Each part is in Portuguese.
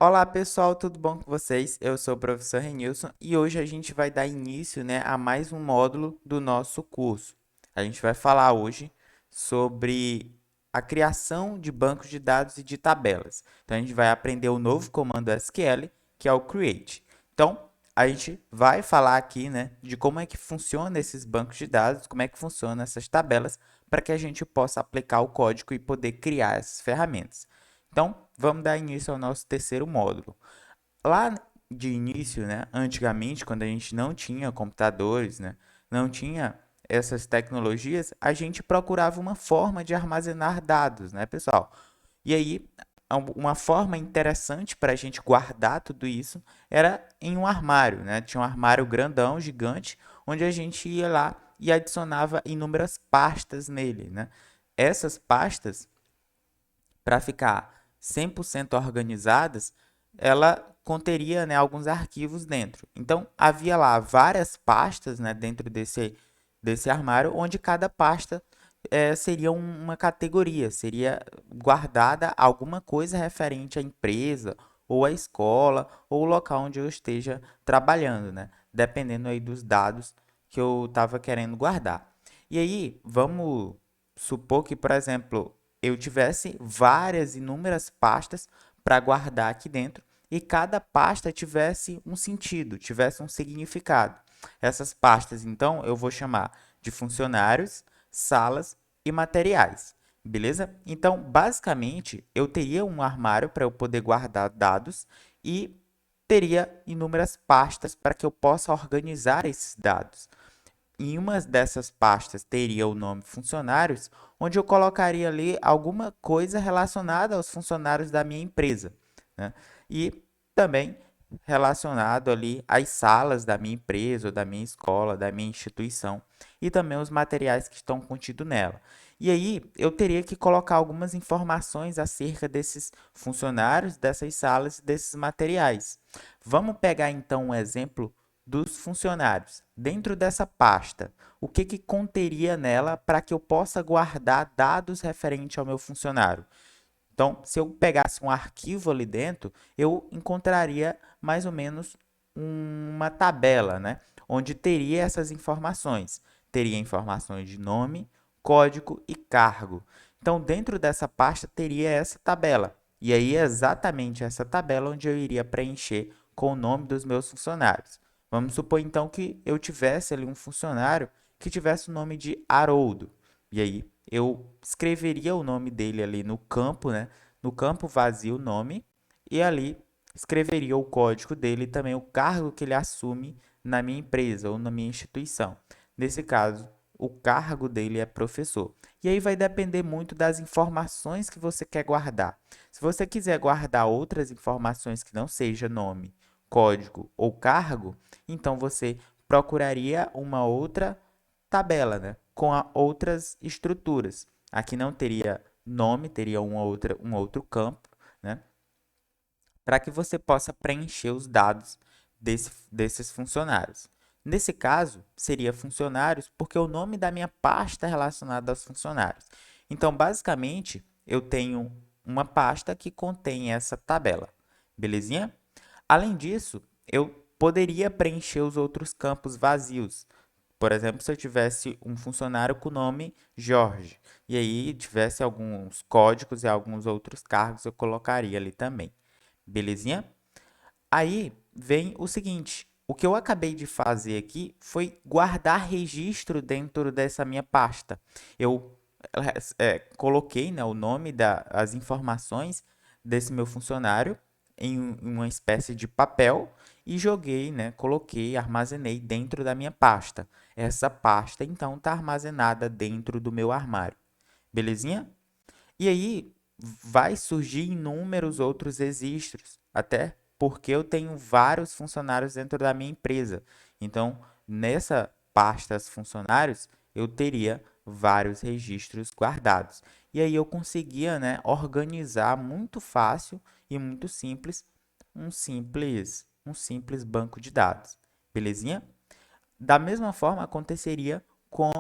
Olá pessoal, tudo bom com vocês? Eu sou o professor Renilson e hoje a gente vai dar início, a mais um módulo do nosso curso. A gente vai falar hoje sobre a criação de bancos de dados e de tabelas. Então a gente vai aprender o novo comando SQL, que é o create. Então a gente vai falar aqui, de como é que funciona esses bancos de dados, como é que funcionam essas tabelas, para que a gente possa aplicar o código e poder criar essas ferramentas. Então, vamos dar início ao nosso terceiro módulo. Lá de início, antigamente, quando a gente não tinha computadores, não tinha essas tecnologias, a gente procurava uma forma de armazenar dados, pessoal? E aí, uma forma interessante para a gente guardar tudo isso era em um armário, Tinha um armário grandão, gigante, onde a gente ia lá e adicionava inúmeras pastas nele, Essas pastas para ficar 100% organizadas, ela conteria, alguns arquivos dentro. Então, havia lá várias pastas, dentro desse armário, onde cada pasta seria uma categoria, seria guardada alguma coisa referente à empresa, ou à escola, ou o local onde eu esteja trabalhando, Dependendo aí dos dados que eu estava querendo guardar. E aí, vamos supor que, por exemplo, eu tivesse várias, inúmeras pastas para guardar aqui dentro e cada pasta tivesse um sentido, tivesse um significado. Essas pastas, então, eu vou chamar de funcionários, salas e materiais. Beleza? Então, basicamente, eu teria um armário para eu poder guardar dados e teria inúmeras pastas para que eu possa organizar esses dados. Em uma dessas pastas teria o nome funcionários, onde eu colocaria ali alguma coisa relacionada aos funcionários da minha empresa, E também relacionado ali às salas da minha empresa, ou da minha escola, da minha instituição, e também os materiais que estão contidos nela. E aí eu teria que colocar algumas informações acerca desses funcionários, dessas salas e desses materiais. Vamos pegar então um exemplo dos funcionários. Dentro dessa pasta, o que conteria nela para que eu possa guardar dados referentes ao meu funcionário? Então, se eu pegasse um arquivo ali dentro, eu encontraria mais ou menos uma tabela, onde teria essas informações. Teria informações de nome, código e cargo. Então, dentro dessa pasta teria essa tabela. E aí é exatamente essa tabela onde eu iria preencher com o nome dos meus funcionários. Vamos supor então que eu tivesse ali um funcionário que tivesse o nome de Haroldo. E aí eu escreveria o nome dele ali no campo, No campo vazio, nome, e ali escreveria o código dele e também o cargo que ele assume na minha empresa ou na minha instituição. Nesse caso, o cargo dele é professor. E aí vai depender muito das informações que você quer guardar. Se você quiser guardar outras informações que não seja nome, código ou cargo, então você procuraria uma outra tabela, com outras estruturas. Aqui não teria nome, teria um outro campo, né? Para que você possa preencher os dados desses funcionários. Nesse caso, seria funcionários, porque o nome da minha pasta é relacionado aos funcionários. Então, basicamente, eu tenho uma pasta que contém essa tabela. Belezinha? Além disso, eu poderia preencher os outros campos vazios. Por exemplo, se eu tivesse um funcionário com o nome Jorge, e aí tivesse alguns códigos e alguns outros cargos, eu colocaria ali também. Belezinha? Aí vem o seguinte: o que eu acabei de fazer aqui foi guardar registro dentro dessa minha pasta. Eu coloquei, o nome as informações desse meu funcionário em uma espécie de papel e joguei, coloquei, armazenei dentro da minha pasta. Essa pasta então está armazenada dentro do meu armário. Belezinha? E aí vai surgir inúmeros outros registros, até porque eu tenho vários funcionários dentro da minha empresa. Então, nessa pasta funcionários, eu teria vários registros guardados. E aí eu conseguia, organizar muito fácil e muito simples um simples banco de dados. Belezinha? Da mesma forma, aconteceria com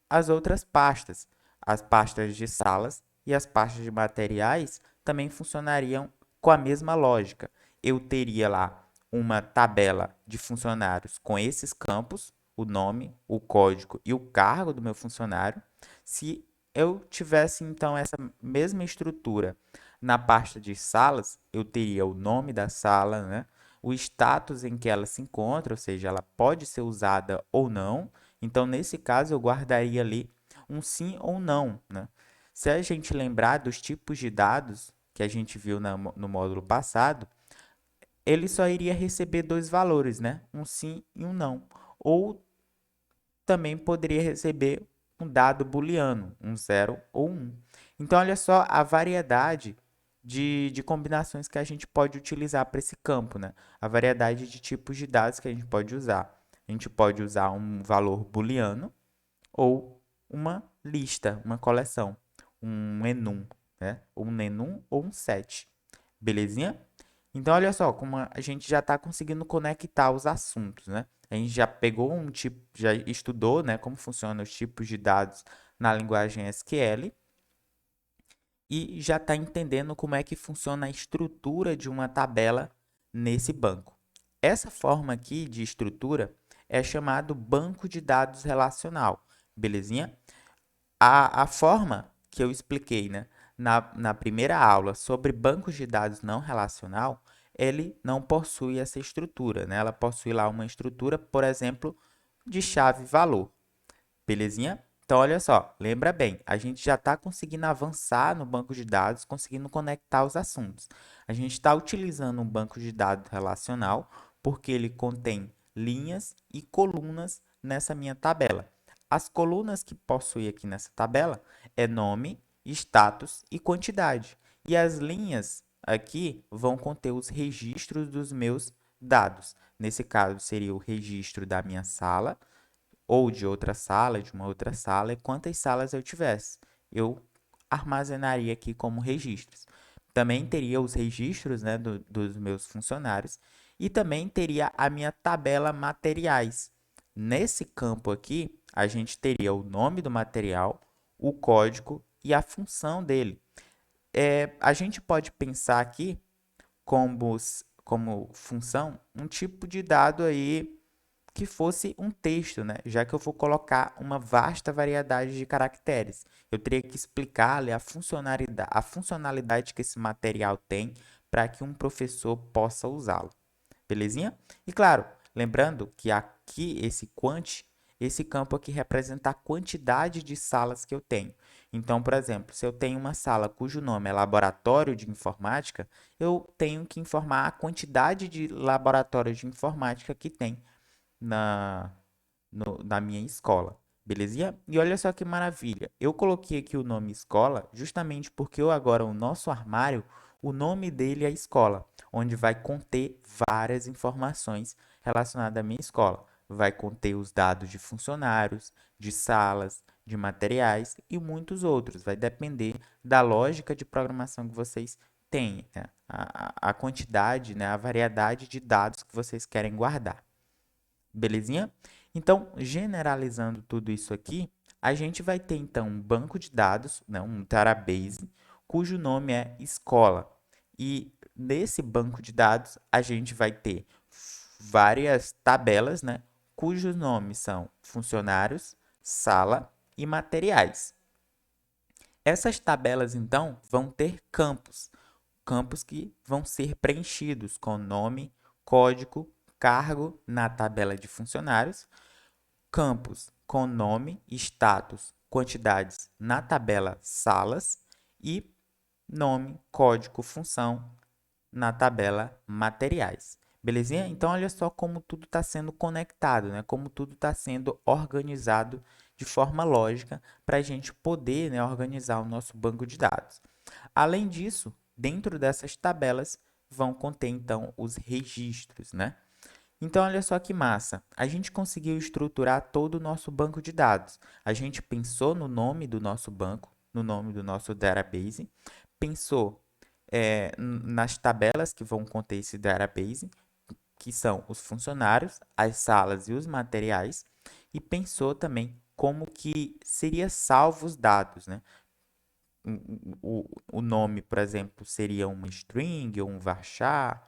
as outras pastas. As pastas de salas e as pastas de materiais também funcionariam com a mesma lógica. eu teria lá uma tabela de funcionários com esses campos, o nome, o código e o cargo do meu funcionário. Se eu tivesse então essa mesma estrutura na pasta de salas, eu teria o nome da sala, né? O status em que ela se encontra, ou seja, ela pode ser usada ou não. Então, nesse caso, eu guardaria ali um sim ou não, né? Se a gente lembrar dos tipos de dados que a gente viu no módulo passado, ele só iria receber dois valores, né? Um sim e um não. Ou também poderia receber um dado booleano, um 0 ou um. Então, olha só a variedade de combinações que a gente pode utilizar para esse campo, né? A variedade de tipos de dados que a gente pode usar. A gente pode usar um valor booleano ou uma lista, uma coleção, um enum, né? Um enum ou um set. Belezinha? Então, olha só como a gente já está conseguindo conectar os assuntos, né? A gente já pegou um tipo, já estudou, né, como funcionam os tipos de dados na linguagem SQL e já está entendendo como é que funciona a estrutura de uma tabela nesse banco. Essa forma aqui de estrutura é chamado banco de dados relacional, belezinha? A forma que eu expliquei, né, na primeira aula sobre bancos de dados não relacional, ele não possui essa estrutura, né? Ela possui lá uma estrutura, por exemplo, de chave-valor. Belezinha? Então, olha só, lembra bem, a gente já está conseguindo avançar no banco de dados, conseguindo conectar os assuntos. A gente está utilizando um banco de dados relacional porque ele contém linhas e colunas nessa minha tabela. As colunas que possui aqui nessa tabela é nome, status e quantidade. E as linhas aqui vão conter os registros dos meus dados. Nesse caso, seria o registro da minha sala, ou de outra sala, de uma outra sala, e quantas salas eu tivesse. Eu armazenaria aqui como registros. Também teria os registros, né, dos meus funcionários e também teria a minha tabela materiais. Nesse campo aqui, a gente teria o nome do material, o código e a função dele. A gente pode pensar aqui como função um tipo de dado aí que fosse um texto, né? Já que eu vou colocar uma vasta variedade de caracteres. Eu teria que explicar a funcionalidade que esse material tem para que um professor possa usá-lo. Belezinha? E claro, lembrando que aqui esse campo aqui representa a quantidade de salas que eu tenho. Então, por exemplo, se eu tenho uma sala cujo nome é laboratório de informática, eu tenho que informar a quantidade de laboratórios de informática que tem na, na minha escola. Belezinha? E olha só que maravilha. Eu coloquei aqui o nome escola justamente porque agora o nosso armário, o nome dele é escola, onde vai conter várias informações relacionadas à minha escola. Vai conter os dados de funcionários, de salas, de materiais e muitos outros. Vai depender da lógica de programação que vocês têm, né? A quantidade, né? A variedade de dados que vocês querem guardar. Belezinha? Então, generalizando tudo isso aqui, a gente vai ter então um banco de dados, né, um database, cujo nome é escola. E nesse banco de dados, a gente vai ter várias tabelas, né, cujos nomes são funcionários, sala e materiais. Essas tabelas, então, vão ter campos que vão ser preenchidos com nome, código, cargo na tabela de funcionários, campos com nome, status, quantidades na tabela salas e nome, código, função na tabela materiais. Belezinha? Então, olha só como tudo está sendo conectado, né? Como tudo está sendo organizado de forma lógica para a gente poder, né, organizar o nosso banco de dados. Além disso, dentro dessas tabelas vão conter, então, os registros, né? Então, olha só que massa. A gente conseguiu estruturar todo o nosso banco de dados. A gente pensou no nome do nosso banco, no nome do nosso database, pensou nas tabelas que vão conter esse database, que são os funcionários, as salas e os materiais, e pensou também como que seria salvo os dados, né? O nome, por exemplo, seria uma string ou um varchar,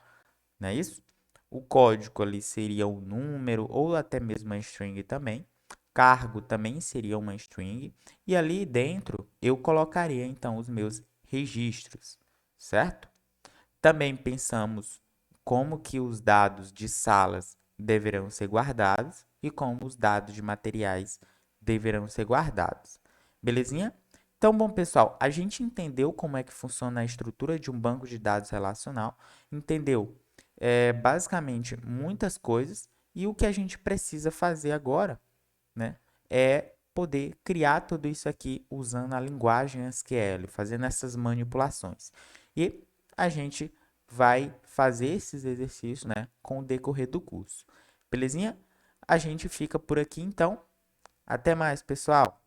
não é isso? O código ali seria um número ou até mesmo uma string também. Cargo também seria uma string. E ali dentro eu colocaria então os meus registros, certo? Também pensamos como que os dados de salas deverão ser guardados e como os dados de materiais deverão ser guardados. Belezinha? Então, bom, pessoal, a gente entendeu como é que funciona a estrutura de um banco de dados relacional, entendeu basicamente muitas coisas e o que a gente precisa fazer agora, né, é poder criar tudo isso aqui usando a linguagem SQL, fazendo essas manipulações. E a gente vai fazer esses exercícios, né, com o decorrer do curso. Belezinha? A gente fica por aqui então. Até mais, pessoal!